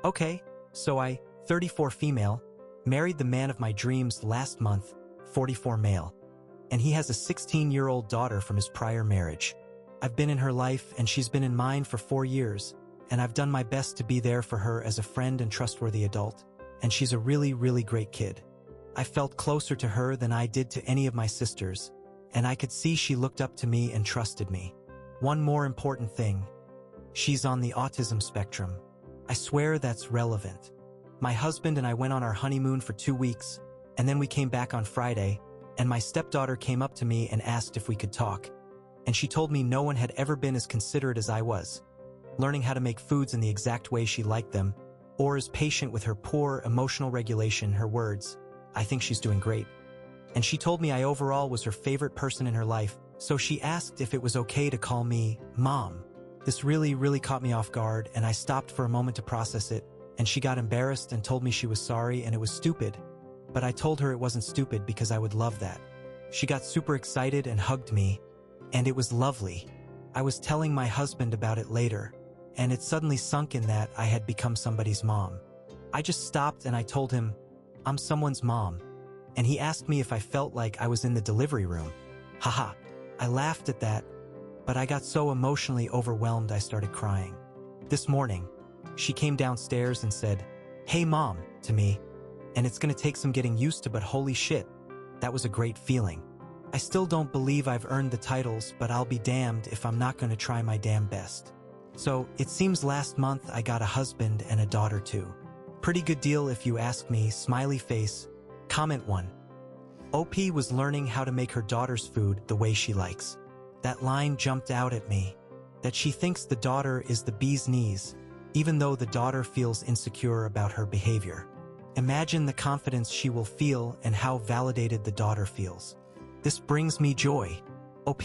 Okay, so I, 34 female, married the man of my dreams last month, 44 male. And he has a 16-year-old daughter from his prior marriage. I've been in her life and she's been in mine for 4 years, and I've done my best to be there for her as a friend and trustworthy adult, and she's a really, really great kid. I felt closer to her than I did to any of my sisters, and I could see she looked up to me and trusted me. One more important thing. She's on the autism spectrum. I swear that's relevant. My husband and I went on our honeymoon for 2 weeks, and then we came back on Friday, and my stepdaughter came up to me and asked if we could talk. And she told me no one had ever been as considerate as I was, learning how to make foods in the exact way she liked them, or as patient with her poor emotional regulation, her words. I think she's doing great. And she told me I overall was her favorite person in her life, so she asked if it was okay to call me Mom. This really, really caught me off guard, and I stopped for a moment to process it, and she got embarrassed and told me she was sorry and it was stupid. But I told her it wasn't stupid because I would love that. She got super excited and hugged me, and it was lovely. I was telling my husband about it later, and it suddenly sunk in that I had become somebody's mom. I just stopped and I told him, I'm someone's mom, and he asked me if I felt like I was in the delivery room. Haha, I laughed at that, but I got so emotionally overwhelmed I started crying. This morning, she came downstairs and said, "Hey Mom," to me, and it's gonna take some getting used to, but holy shit, that was a great feeling. I still don't believe I've earned the titles, but I'll be damned if I'm not gonna try my damn best. So, it seems last month I got a husband and a daughter too. Pretty good deal if you ask me, smiley face. Comment 1. OP was learning how to make her daughter's food the way she likes. That line jumped out at me. That she thinks the daughter is the bee's knees, even though the daughter feels insecure about her behavior. Imagine the confidence she will feel and how validated the daughter feels. This brings me joy. OP.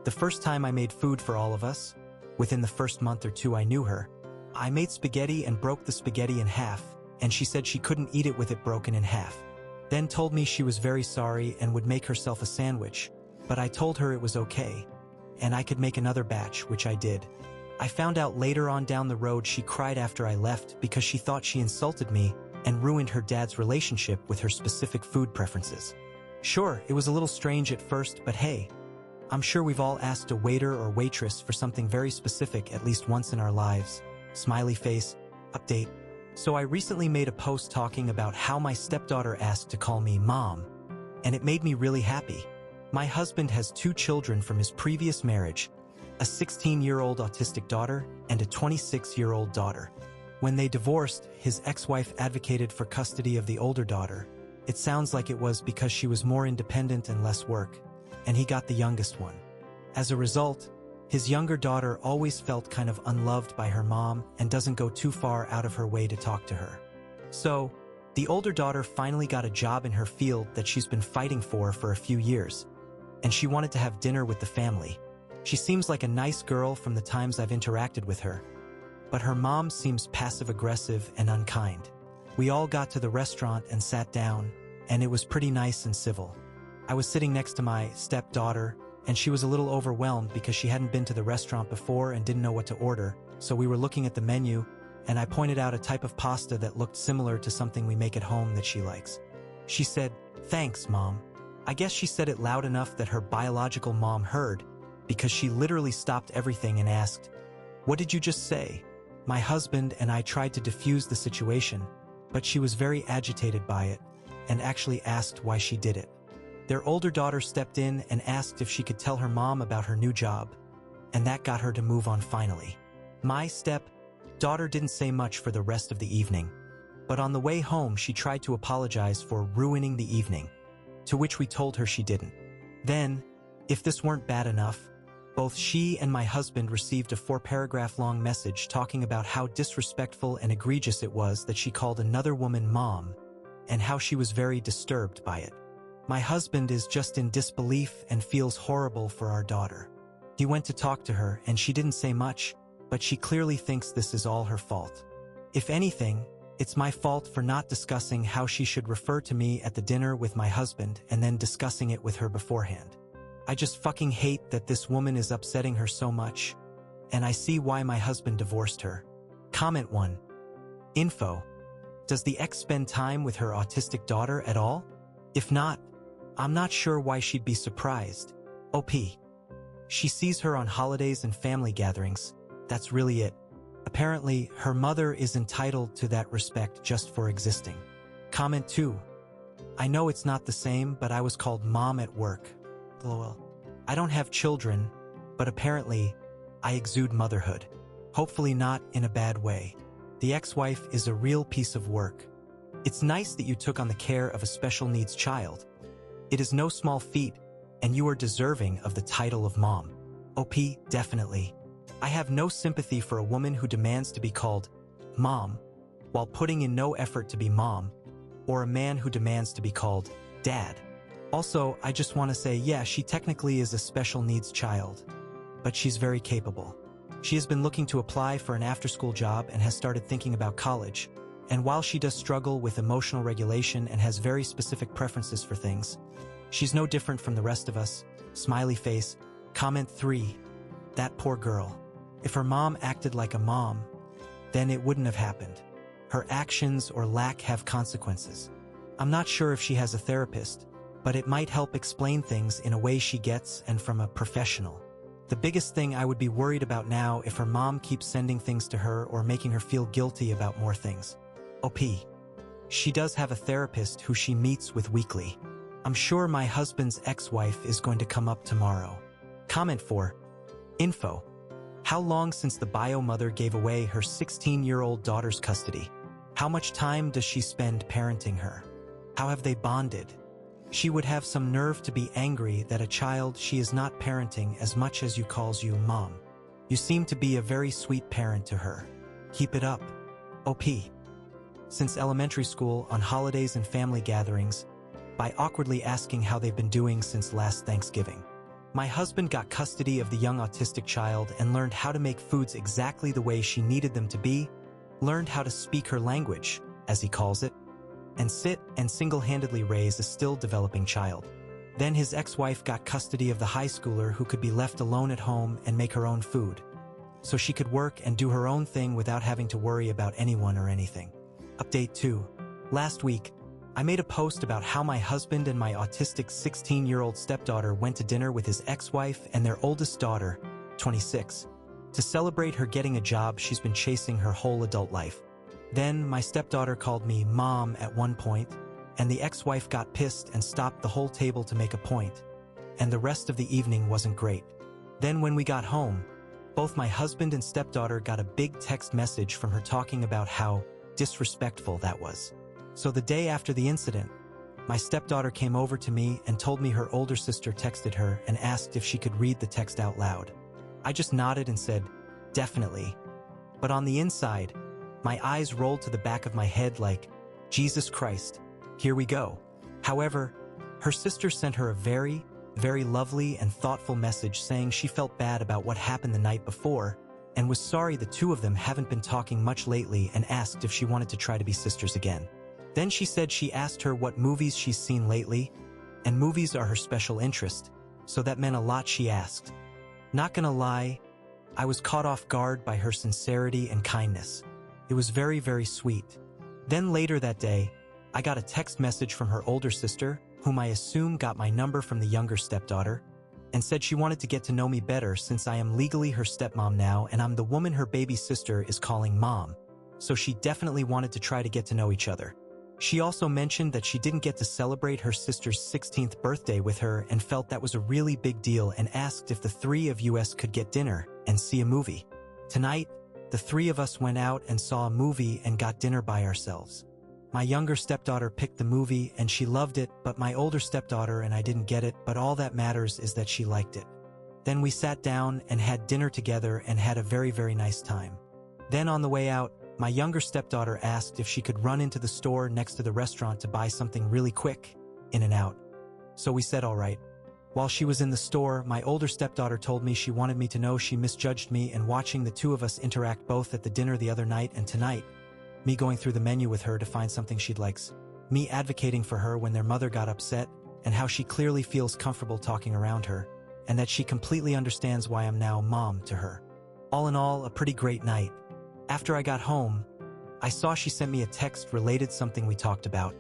The first time I made food for all of us, within the first month or two I knew her, I made spaghetti and broke the spaghetti in half, and she said she couldn't eat it with it broken in half. Then told me she was very sorry and would make herself a sandwich, but I told her it was okay, and I could make another batch, which I did. I found out later on down the road she cried after I left because she thought she insulted me and ruined her dad's relationship with her specific food preferences. Sure, it was a little strange at first, but hey, I'm sure we've all asked a waiter or waitress for something very specific at least once in our lives. Smiley face. Update. So I recently made a post talking about how my stepdaughter asked to call me Mom, and it made me really happy. My husband has 2 children from his previous marriage, a 16-year-old autistic daughter and a 26-year-old daughter. When they divorced, his ex-wife advocated for custody of the older daughter. It sounds like it was because she was more independent and less work, and he got the youngest one. As a result, his younger daughter always felt kind of unloved by her mom and doesn't go too far out of her way to talk to her. So, the older daughter finally got a job in her field that she's been fighting for a few years, and she wanted to have dinner with the family. She seems like a nice girl from the times I've interacted with her, but her mom seems passive-aggressive and unkind. We all got to the restaurant and sat down, and it was pretty nice and civil. I was sitting next to my stepdaughter, and she was a little overwhelmed because she hadn't been to the restaurant before and didn't know what to order, so we were looking at the menu, and I pointed out a type of pasta that looked similar to something we make at home that she likes. She said, "Thanks, Mom." I guess she said it loud enough that her biological mom heard, because she literally stopped everything and asked, "What did you just say?" My husband and I tried to diffuse the situation, but she was very agitated by it, and actually asked why she did it. Their older daughter stepped in and asked if she could tell her mom about her new job, and that got her to move on finally. My step-daughter didn't say much for the rest of the evening, but on the way home she tried to apologize for ruining the evening, to which we told her she didn't. Then, if this weren't bad enough, both she and my husband received a 4-paragraph-long message talking about how disrespectful and egregious it was that she called another woman Mom, and how she was very disturbed by it. My husband is just in disbelief and feels horrible for our daughter. He went to talk to her and she didn't say much, but she clearly thinks this is all her fault. If anything, it's my fault for not discussing how she should refer to me at the dinner with my husband and then discussing it with her beforehand. I just fucking hate that this woman is upsetting her so much, and I see why my husband divorced her. Comment 1. Info. Does the ex spend time with her autistic daughter at all? If not, I'm not sure why she'd be surprised. OP. She sees her on holidays and family gatherings. That's really it. Apparently, her mother is entitled to that respect just for existing. Comment 2. I know it's not the same, but I was called mom at work. LOL. I don't have children, but apparently, I exude motherhood. Hopefully not in a bad way. The ex-wife is a real piece of work. It's nice that you took on the care of a special needs child. It is no small feat, and you are deserving of the title of mom. OP, definitely. I have no sympathy for a woman who demands to be called mom while putting in no effort to be mom, or a man who demands to be called dad. Also, I just want to say, yeah, she technically is a special needs child, but she's very capable. She has been looking to apply for an after-school job and has started thinking about college. And while she does struggle with emotional regulation and has very specific preferences for things, she's no different from the rest of us. Smiley face. Comment 3. That poor girl. If her mom acted like a mom, then it wouldn't have happened. Her actions or lack have consequences. I'm not sure if she has a therapist, but it might help explain things in a way she gets and from a professional. The biggest thing I would be worried about now if her mom keeps sending things to her or making her feel guilty about more things. OP. She does have a therapist who she meets with weekly. I'm sure my husband's ex-wife is going to come up tomorrow. Comment 4. Info. How long since the bio mother gave away her 16-year-old daughter's custody? How much time does she spend parenting her? How have they bonded? She would have some nerve to be angry that a child she is not parenting as much as you calls you mom. You seem to be a very sweet parent to her. Keep it up. OP. Since elementary school, on holidays and family gatherings, by awkwardly asking how they've been doing since last Thanksgiving. My husband got custody of the young autistic child and learned how to make foods exactly the way she needed them to be, learned how to speak her language, as he calls it, and sit and single-handedly raise a still-developing child. Then his ex-wife got custody of the high schooler who could be left alone at home and make her own food, so she could work and do her own thing without having to worry about anyone or anything. Update 2. Last week, I made a post about how my husband and my autistic 16-year-old stepdaughter went to dinner with his ex-wife and their oldest daughter, 26, to celebrate her getting a job she's been chasing her whole adult life. Then my stepdaughter called me mom at one point, and the ex-wife got pissed and stopped the whole table to make a point, and the rest of the evening wasn't great. Then when we got home, both my husband and stepdaughter got a big text message from her talking about how disrespectful that was. So the day after the incident, my stepdaughter came over to me and told me her older sister texted her and asked if she could read the text out loud. I just nodded and said, definitely. But on the inside, my eyes rolled to the back of my head like, Jesus Christ, here we go. However, her sister sent her a very, very lovely and thoughtful message saying she felt bad about what happened the night before and was sorry the two of them haven't been talking much lately and asked if she wanted to try to be sisters again. Then she said she asked her what movies she's seen lately, and movies are her special interest, so that meant a lot she asked. Not gonna lie, I was caught off guard by her sincerity and kindness. It was very, very sweet. Then later that day, I got a text message from her older sister, whom I assume got my number from the younger stepdaughter, and said she wanted to get to know me better since I am legally her stepmom now and I'm the woman her baby sister is calling mom, so she definitely wanted to try to get to know each other. She also mentioned that she didn't get to celebrate her sister's 16th birthday with her and felt that was a really big deal and asked if the three of us could get dinner and see a movie. Tonight, the three of us went out and saw a movie and got dinner by ourselves. My younger stepdaughter picked the movie and she loved it, but my older stepdaughter and I didn't get it, but all that matters is that she liked it. Then we sat down and had dinner together and had a very, very nice time. Then on the way out, my younger stepdaughter asked if she could run into the store next to the restaurant to buy something really quick, in and out. So we said all right. While she was in the store, my older stepdaughter told me she wanted me to know she misjudged me and watching the two of us interact both at the dinner the other night and tonight, me going through the menu with her to find something she likes, me advocating for her when their mother got upset, and how she clearly feels comfortable talking around her, and that she completely understands why I'm now mom to her. All in all, a pretty great night. After I got home, I saw she sent me a text related something we talked about.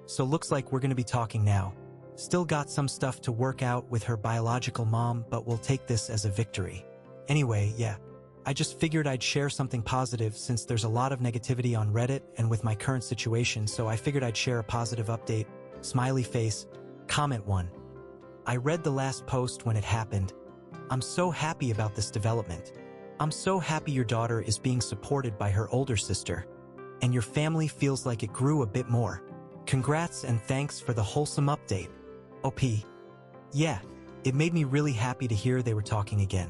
So looks like we're gonna be talking now. Still got some stuff to work out with her biological mom, but we'll take this as a victory. Anyway, yeah. I just figured I'd share something positive since there's a lot of negativity on Reddit and with my current situation, so I figured I'd share a positive update. Smiley face. Comment 1. I read the last post when it happened. I'm so happy about this development. I'm so happy your daughter is being supported by her older sister, and your family feels like it grew a bit more. Congrats and thanks for the wholesome update. OP. Yeah, it made me really happy to hear they were talking again.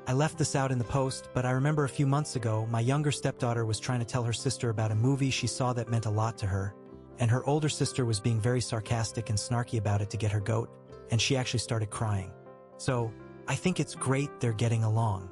I left this out in the post, but I remember a few months ago, my younger stepdaughter was trying to tell her sister about a movie she saw that meant a lot to her, and her older sister was being very sarcastic and snarky about it to get her goat, and she actually started crying. So, I think it's great they're getting along.